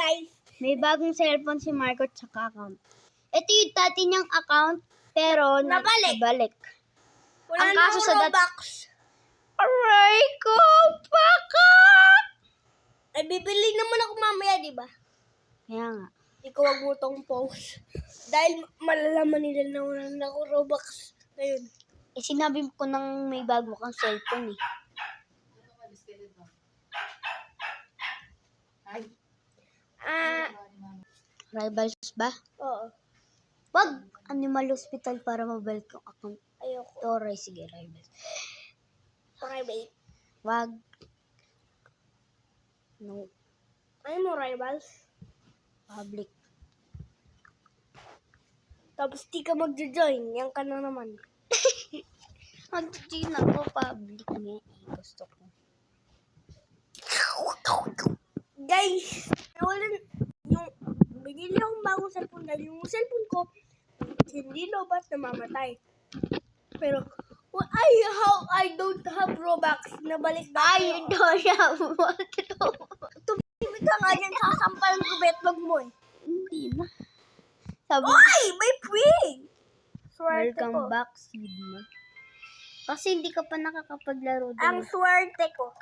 guys. May bagong cellphone si Marco tsaka account. Ito yung dati niyang account, pero nabalik. Wala Ang na kaso akong sa Robux. Aray ko, baka! Ay, bibili naman ako mamaya, di ba? Kaya nga. Ikaw wag mo tong post. Dahil malalaman nila na wala na ako Robux ngayon. Eh, sinabi ko nang may bago kang cellphone eh. Rivals ba? Oo. Wag! Animal Hospital para mabalik yung account. Ayoko. Toray, sige, Rivals. Okay, wait. Wag. No. Ano mo, Rivals? Public. Tapos di ka magjo-join. Yan ka na naman. Mag-G na ko, public nga. Gusto ko. Guys, nawalan yung binili akong bagong cellphone dahil yung cellphone ko hindi lobat namamatay. Pero I don't have Robux. Nabalik na Ay, don't have what to. Tumimik ka nga dyan sa sampal ko betlog mo eh. Hindi na. Sabi, Oy! May free! Swerte ko. welcome back, Sigma. Kasi hindi ka pa nakakapaglaro Ang doon. swerte ko.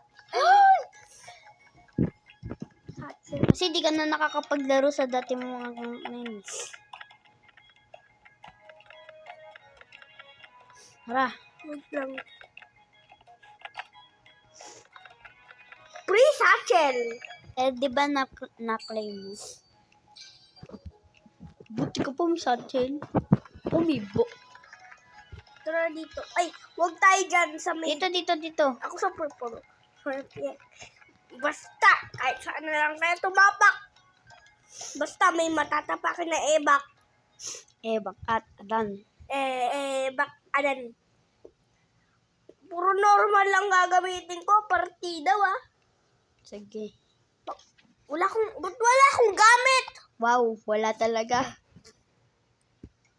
Kasi hindi ka na nakakapaglaro sa dati mong account na yun. Tara. Wait lang. Free satchel! Eh, di ba na-claim mo? Buti ka pa sa atin. Umibo. Tara dito. Ay, huwag tayo dyan sa may... Dito. Ako sa purple. Yeah. Basta, kahit saan na lang tayo tumapak. Basta may matatapakin na ebak. Ebak at adan. Ebak, adan. Puro normal lang gagamitin ko. Partida, Sige. Ba't wala akong gamit? Wow, wala talaga.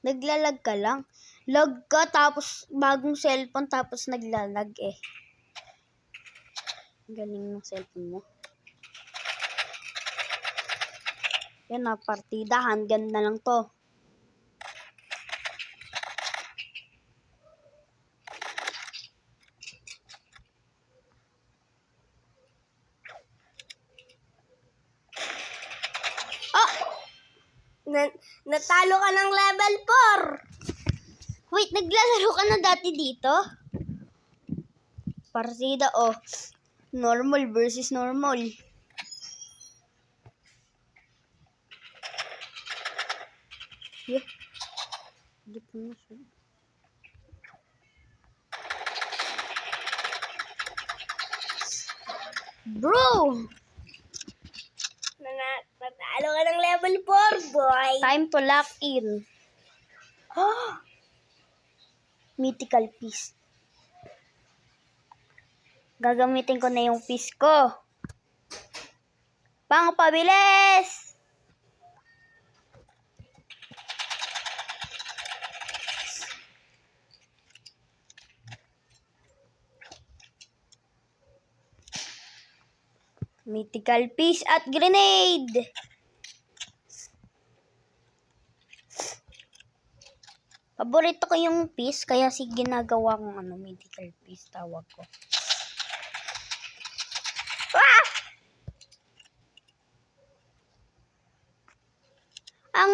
Naglalag ka lang. Lag ka, tapos bagong cellphone, tapos naglalag eh. Galing ng cellphone mo. Yan na, partida. Handgun na lang to. Natalo ka ng level 4. Wait, naglalaro ka na dati dito? Partida, oh. Normal versus normal. Yeah. Hindi pa na siya. Bro! Natalo ka ng level 4, boy. Time to lock in. Mythical piece. Gagamitin ko na yung piece ko. Pangpabilis! Mythical piece at grenade! Paborito ko yung piece, kaya ginagawa kong mythical piece tawag ko. Ah! Ang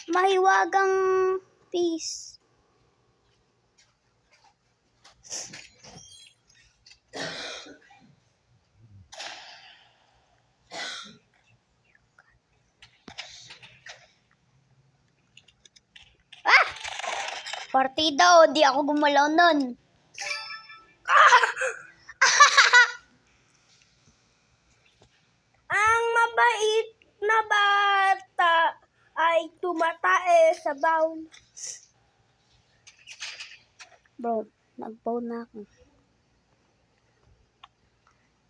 mahiwagang piece. Partida, di ako gumalaw nun. Ang mabait na bata ay tumatae sa bound. Bro, nag-bow na ako.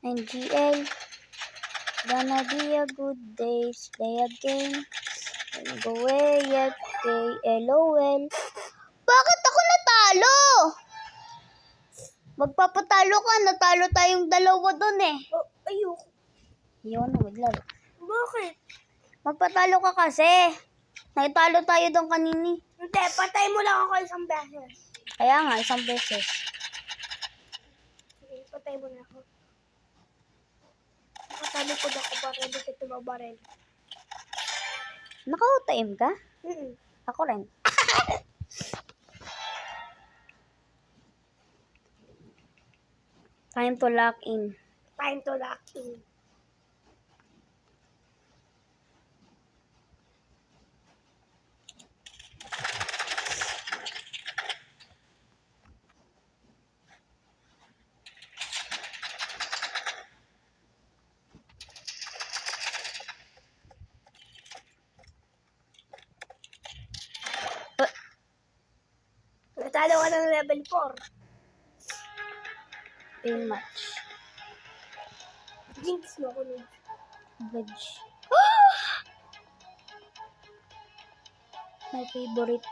NGL, gonna be a good day, play a game. Go away, LOL. Bakit ako natalo? Magpapatalo ka, natalo tayong dalawa dun eh. Oh, ayoko. Yun, maglaro. Bakit? Magpatalo ka kasi. Nagtalo tayo doon kanini. Hindi, patay mo lang ako isang beses. Kaya nga, isang beses. Sige, patay mo na ako. Nakasalikod ako para hindi kita mabaril. Naka-UTM ka? Mm-mm. Ako rin. Time to lock in. Time to lock in. Natalo ka ng level 4. Pin match. Jinx mo ako nun. Badge. My favorite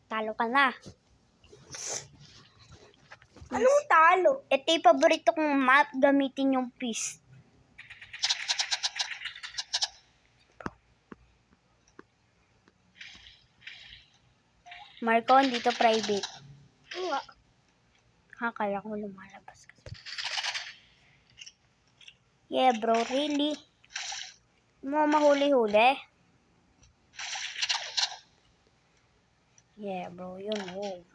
Talo ka na. Anong talo? Ito yung paborito kong map, gamitin yung fist. Marco, dito private. Nga. Akala ko lumalabas kasi. Yeah, bro, really? Mo mahuli-huli? Yeah, bro, yun, oh.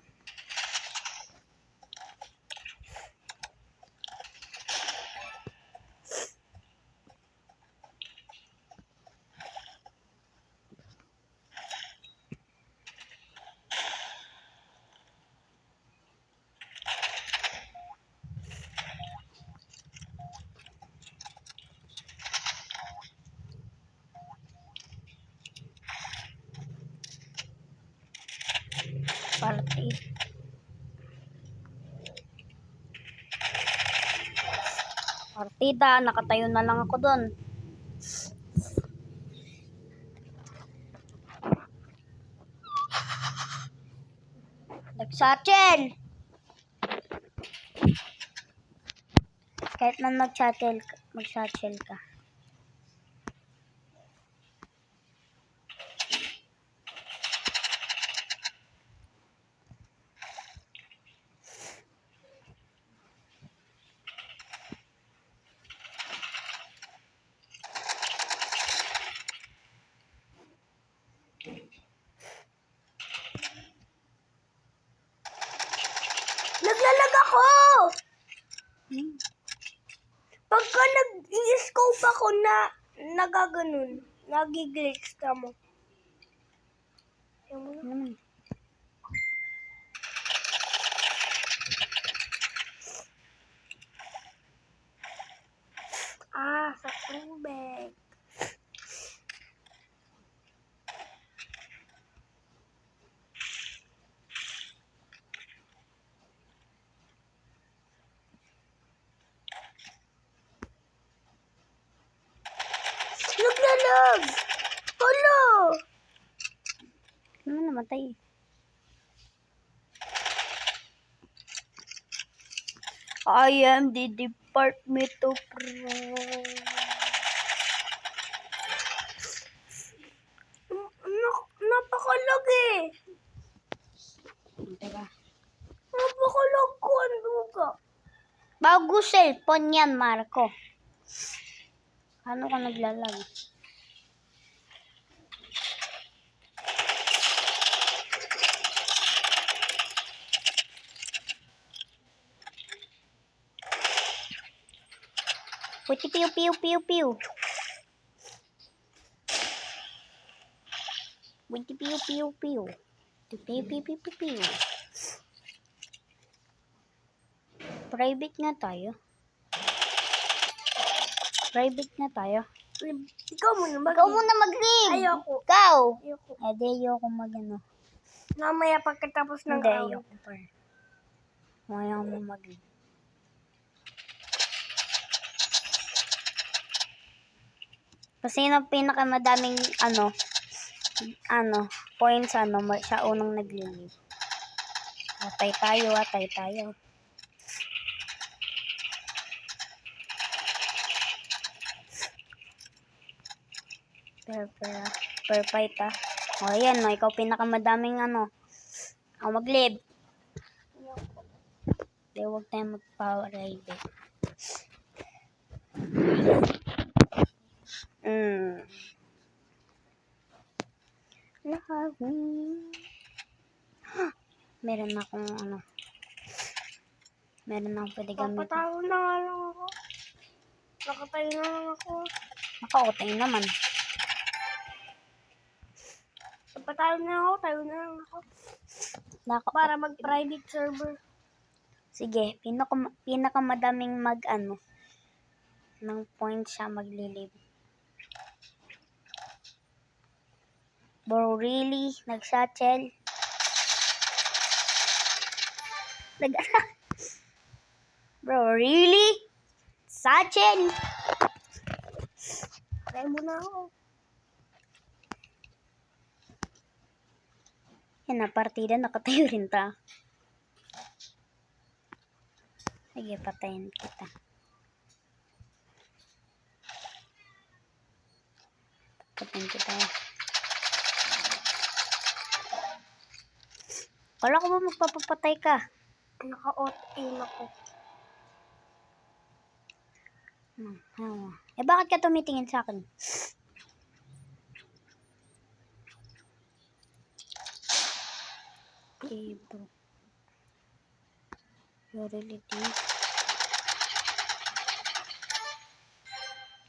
Partida, nakatayo na lang ako doon. Nag-satchel! Kahit man mag-satchel ka. Naglalag ako! Hmm. Pagka nag-i-scope ako na nagaganon, nag-glitch ka mo. Yan mo na. Hmm. Sa tubig. Naglalag! Hala! Ano namatay? I am the Department of Napakalag eh. Teka. Napakalag ko, ano ka? Bago cellphone yan, Marco. Ano ka naglalag? Puti piu piu piu piu. Puti piu piu piu. Piu piu piu piu piu. Private nga tayo. Private nga tayo. Ikaw muna mag- Ikaw muna mag-leave. Ayoko. Ikaw. Ayoko. Di ayoko mag-ano. Mamaya pagkatapos ng Hindi, round. ayoko pa. Ayaw mo mag-leave. Kasi yung pinakamadaming points, siya unang nag-leave. Atay tayo. Per fight ah. O yan, no, ikaw pinakamadaming ano. Ako mag-live. Di, huwag tayo mag-power ride. Meron akong ano. Meron akong pwede gamitin. Papatawa na nga lang ako. Nakatayo na lang ako. Nakautay naman. Papatawa na ako, tayo na lang ako. Para mag-private server. Sige, pinakamadaming mag-ano. Ng point siya maglilib. Bro, really? Nag-shuttle? Bro, really? Satchel? Try mo na ako. Yan na, partida. Nakatayo rin ta. Sige, patayin kita. Patayin kita. Kala ko ba magpapapatay ka? Naka-aim ako. Eh, bakit ka tumitingin sa akin? Okay, bro. You're really deep.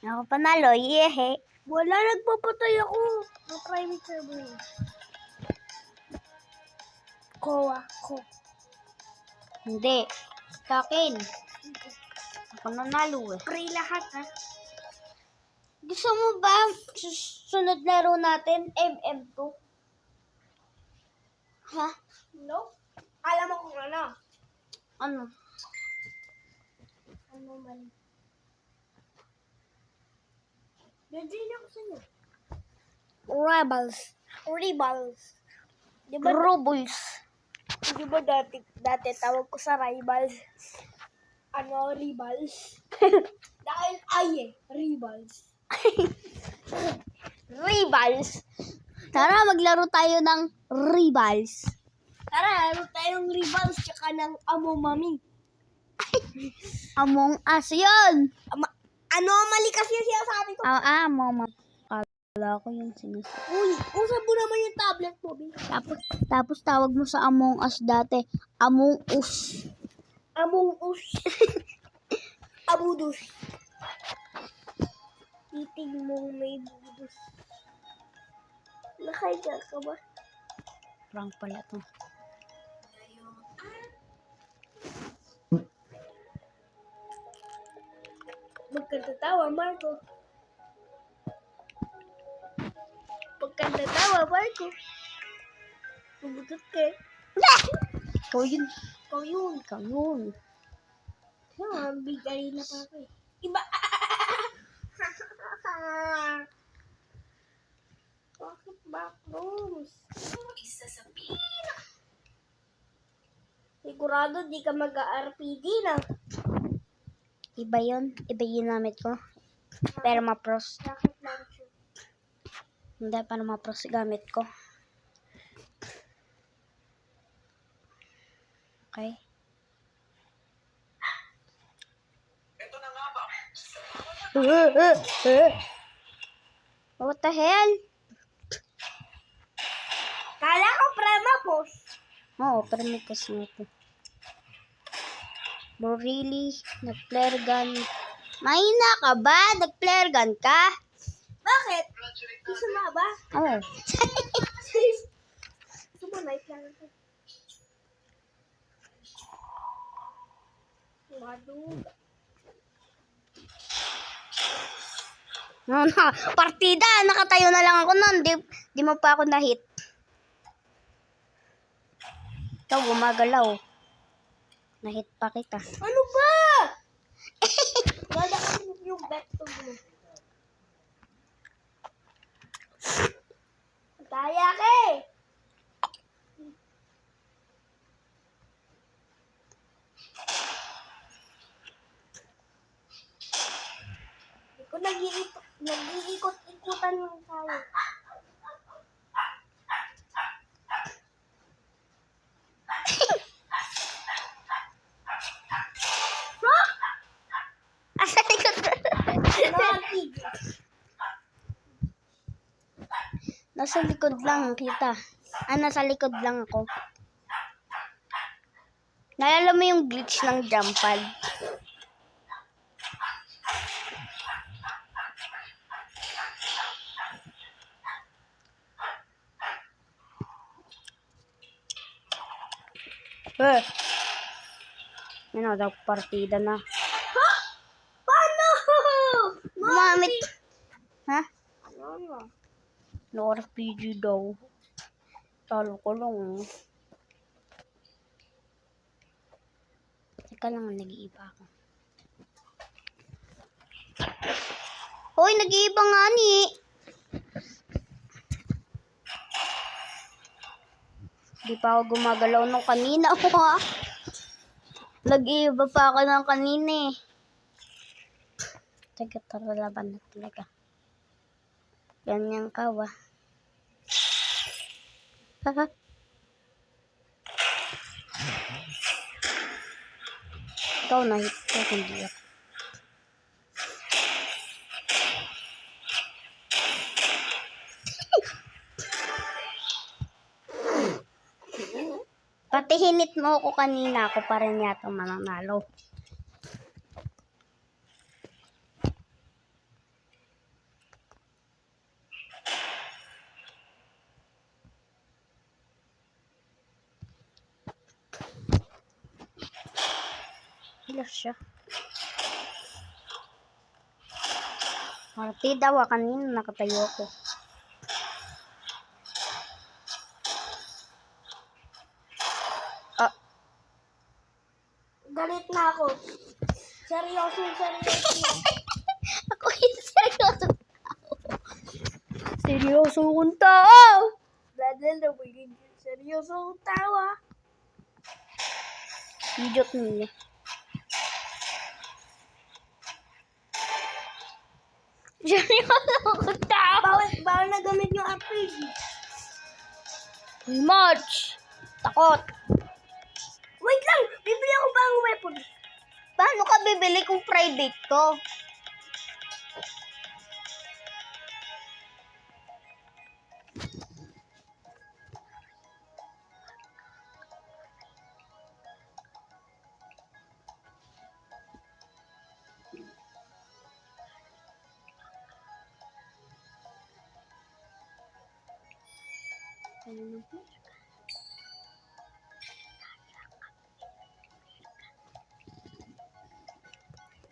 Ako panalo, yehe. Wala, nagpapatay ako. Mag-private server. Ko. Hindi. Sa akin. Ako nanalo eh. Free lahat, ha? Gusto mo ba susunod laro natin, MM2? Ha? No? Alam mo kung ano? Ano? Ano man? Nandiyan ako sa'yo. Rebels. Di ba, Robles. di ba dati tawag ko sa rivals? Ano, rivals? Dahil rivals. Rivals. Tara, maglaro tayo ng Rivals. Tara, ano tayong rivals tsaka ng amo mami. Among Us yun. Ano, mali kasi yung sinasabi ko. Among Us. Kala ko yung sinasabi. Uy, usap mo naman yung tablet mo, B. Tapos tawag mo sa Among Us dati, Among Us. Among Us. Abudus. Titig mong may budus. Nakahiga ka ba? Prank pala to. Magkatatawa, Marco. Magkatatawa, Marco. Mabutot ka eh. Ikaw yun. Ikaw yun. Ikaw yun. Bigay na pa ako eh. Iba. Bakit backrooms? Isa sa pina. Sigurado di ka mag-RPD na. Iba yun. Iba yung ginamit ko. Pero ma-pros. Rocket launcher. Hindi, para ma-pros gamit ko. Okay. What the hell? Kala ko prema post. Oo, pero may pos na ito. Bro, really? Nag-flare gun. Mahina ka ba? Nag-flare gun ka? Bakit? Gusto mo ba? Oo. Gusto mo light lang ako. Maduga. Partida! Nakatayo na lang ako nun. Di mo pa ako na-hit. Ikaw, gumagalaw. Na-hit pa kita. Ano ba? Wala kasi yung vector mo. Kaya ka eh. Hindi ko nag nag-iikot-ikutan lang tayo. Asa likod? Nasa likod lang kita. Nasa likod lang ako. Naalala mo yung glitch ng jump pad? Yan daw, partida na. Ha? Paano? Gumamit. Ha? Ano? No RPG daw. Talo ko lang. Teka lang, nag-iiba ako. Hoy, nag-iiba nga ni. Di pa ako gumagalaw nung kanina. Ha? Nag-iiba pa ako ng kanina eh. Teka, tara, laban na talaga. Ganyan ka ba? Haha. Ikaw na hit ko, hindi ako. Pati hinit mo ako kanina, ako pa rin yata mananalo. Hilas siya. Partida wa kanina, nakatayo ako. Galit na ako. Seryoso. Ako yung seryoso tao. Seryoso kong tao. Dadal na mo yung seryoso akong tawa. Idiot niya. Seryoso kong tao. Bawal na gamit yung RPG. March. Takot. Wait lang! Bibili ako bagong weapon. Paano ka bibili kung private to?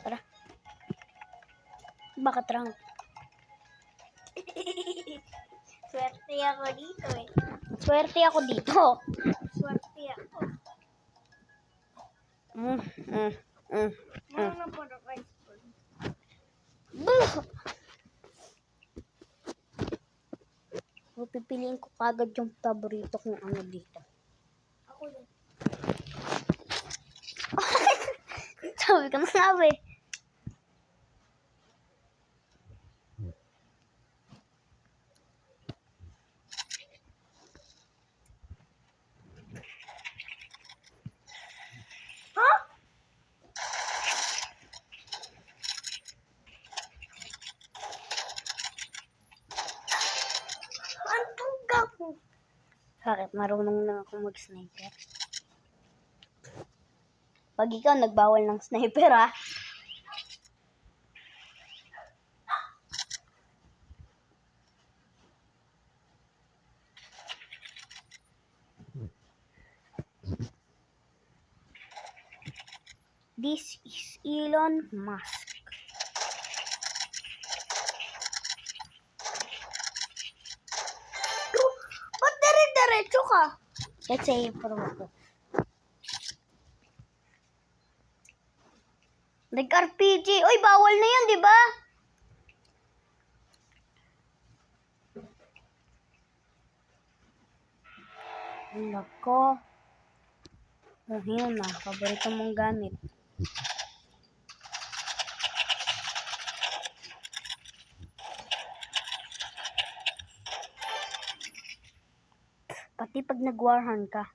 Tara. Bakit rank? Swerte ako dito eh. Swerte ako dito. Swerte ako. Ano na po na kayo? Pipiliin ko kagad yung paborito kong ano dito. Ako din. Sabi ka na nga eh. Ha? Antong gapo. Bakit? Marunong na ako mag-sniper. Pag ikaw nagbawal ng sniper ha. This is Elon Musk. Ba't dire-diretso ka? Kasi pro ko. Nag-RPG. Uy, bawal na yun, di ba? Nako. Oh, yun na. Paborito mong gamit. Pati pag nag-warhunt ka,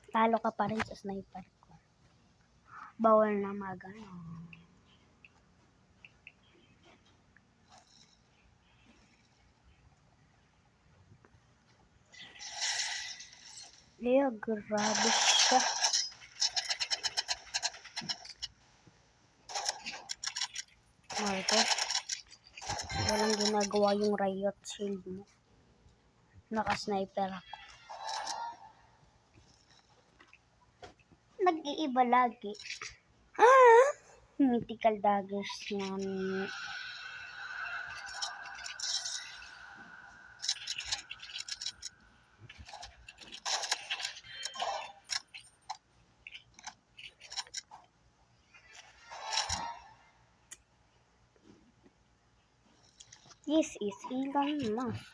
talo ka pa rin sa sniper ko. Bawal na magano. Leo, grabe siya. Marco, walang ginagawa yung riot shield mo. Naka-sniper ako. Nag-iiba lagi. Mythical daggers namin. This is Elon Musk.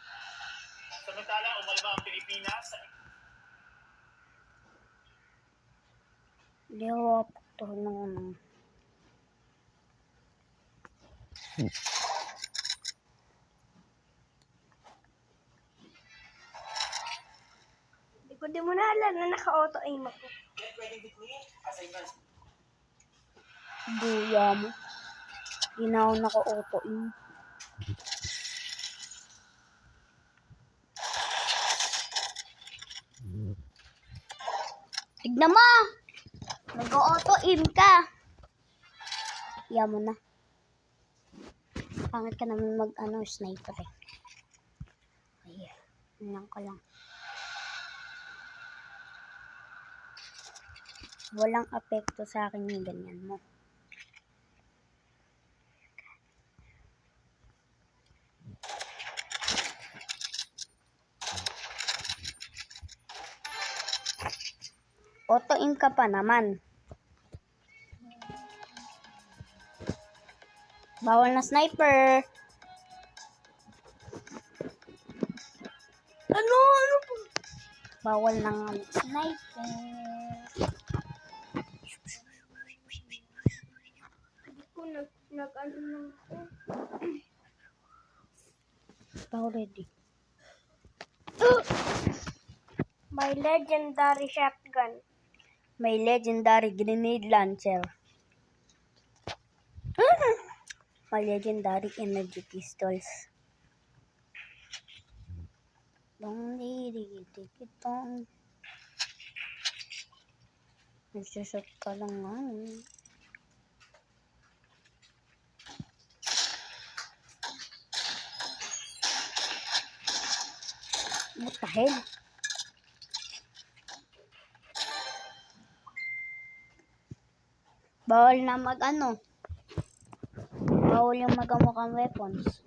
Samantala, umalma ang Pilipinas sa Lewap to ng Di mo na alam na naka-auto aim ako. Get ready with me as I run. buya mo. Ginaw na ko auto-in. Tignan mo! Nag-auto-in ka. Iya mo na. Pangit ka naman sniper eh. Ayan. Lang ka lang. Walang apekto sa akin yung ganyan mo. Auto-in ka pa naman. Bawal na sniper. Ano po? Bawal na nga sniper. Hindi ko nag-ano lang ako. Ikaw ready. My legendary shotgun. May legendary grenade launcher. May legendary energy pistols. Dong dong. Nagsusot ka lang nga. What the hell? Bawal na bawal yung magamukhang weapons.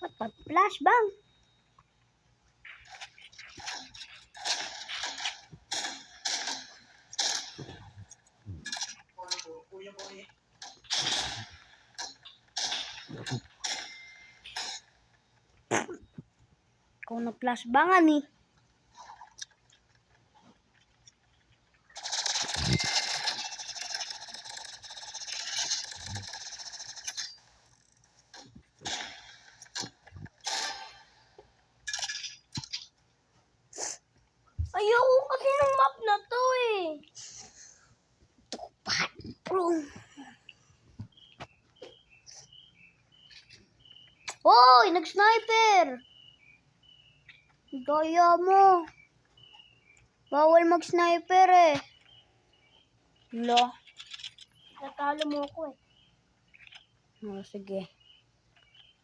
What the flashbang? Kung na-flashbangan eh. Ayoko kasi ng map na to eh. Bro. Hoy! Nag-sniper! Gaya mo. Bawal mag-sniper eh. Lo. Natalo mo ako eh. Oh, sige.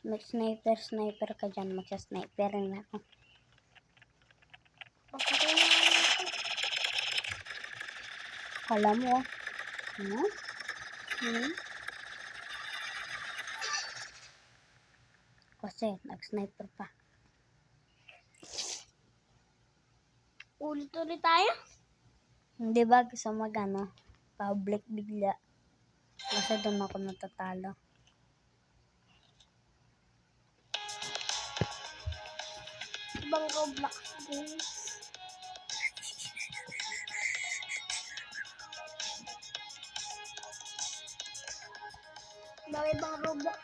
Mag-sniper ka dyan. Magsa-sniper na ako. Pagkatay na ako. Kala mo. Kasi nag-sniper pa. Ulit tayo. Hindi ba gusto public bigla? Kasi doon ako natatalo. Ibang Roblox games. Bakit ibang Roblox?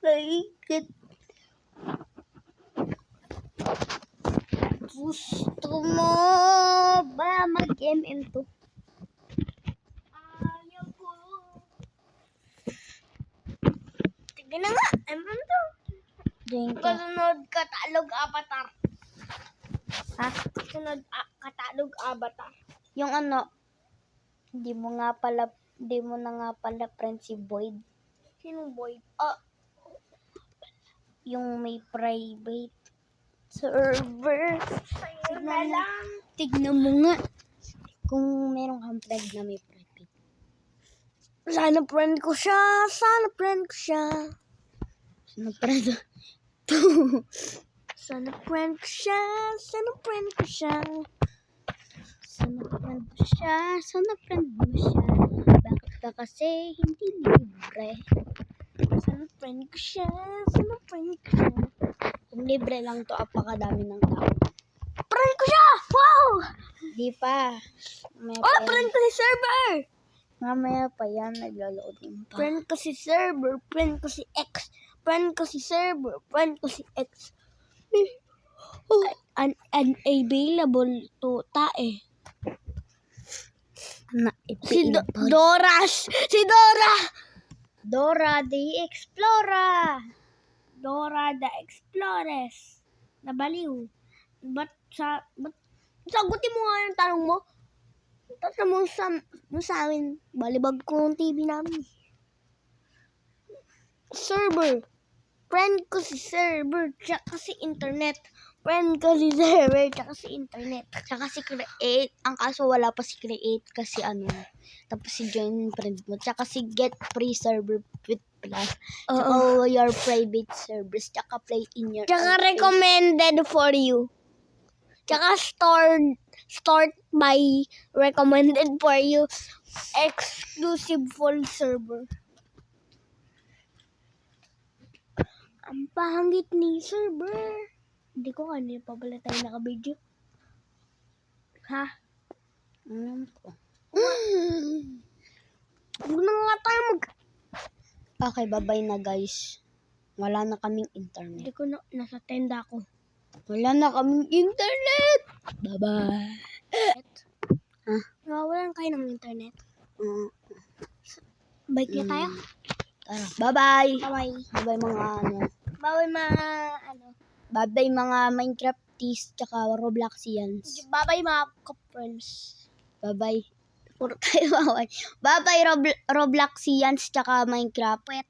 Like, gusto mo ba mag-MM2? Ayaw ko. Sige na nga. Ano to? Drink ka. Kasunod Katalog Avatar. Ha? Kasunod Katalog Avatar. Yung hindi mo na nga pala friend si Boyd. Sinong boy? Yung may private server. Ayun na lang. Tignan mo nga. Kung meron kang friend na may private. Sana friend ko siya. Sana friend ko siya. Sino friend? Sana friend ko siya. Sana friend ko siya. Sana friend mo siya. Sana friend mo siya. Bakit ka kasi hindi libre? Sana friend ko siya. Sana friend ko siya. Kung libre lang to, apakadami ng tao. Friend ko siya! Wow! Di pa. Mamaya Oh, pa yan. friend ko si server! Mamaya pa yan. Nagloloading pa. Friend ko si server. Friend ko si X. Friend ko si server. Friend ko si X. Oh, unavailable to tae. Si Doras! Si Dora! Dora the Explorer. Dora the Explorers. Nabaliw. Ba't sagutin mo nga yung tanong mo? Tapos mo sa amin, balibag ko yung TV namin. Server. Friend ko si server, tsaka si internet. Friend ko si server, tsaka si internet. Tsaka si Create. Ang kaso wala pa si Create kasi Tapos si join friend mo. Tsaka si Get Free Server with Plus. Tsaka your private servers. Tsaka play in your Tsaka own pace. recommended for you. Tsaka stored by recommended for you. Exclusive full server. Ang pangit ni server. Hindi ko kanina pa pala tayo naka-video. Ha? Huwag na nga tayo Okay, bye-bye na guys. Wala na kaming internet. Hindi ko na, nasa tenda ko. Wala na kaming internet. Bye-bye. Ha? Nawawalan kayo ng internet. Bike na tayo. Tara. Bye-bye. Bye-bye. Bye-bye mga Bye mga Bye-bye mga Minecrafties tsaka Robloxians. Bye-bye mga friends. Bye-bye. Puro tayo bye. Bye-bye Robloxians tsaka Minecraft.